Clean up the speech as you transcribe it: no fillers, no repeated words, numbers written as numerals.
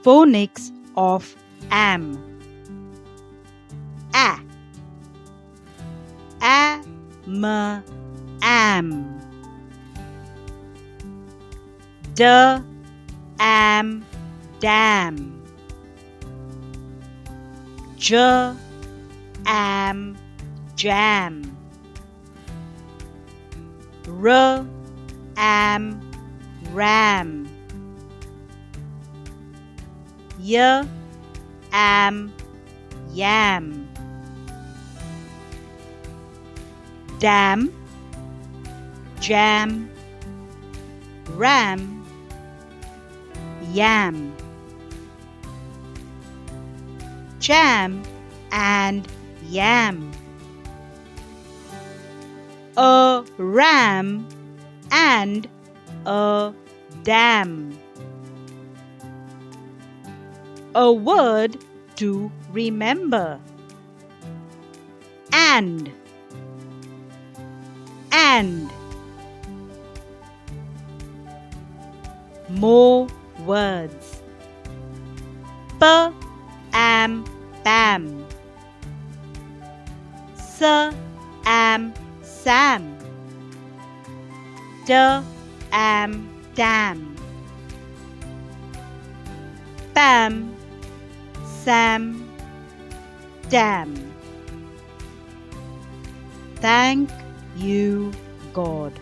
Phonics of am. A, am. D, am, dam. J, am, jam. R, am, ram. Y, am, yam. Dam, jam, ram, yam. Jam and yam. A ram and a dam. A word to remember. And. More words. P, am, pam. S, am, sam. D, am, dam. Pam, sam, dam. Thank you, God.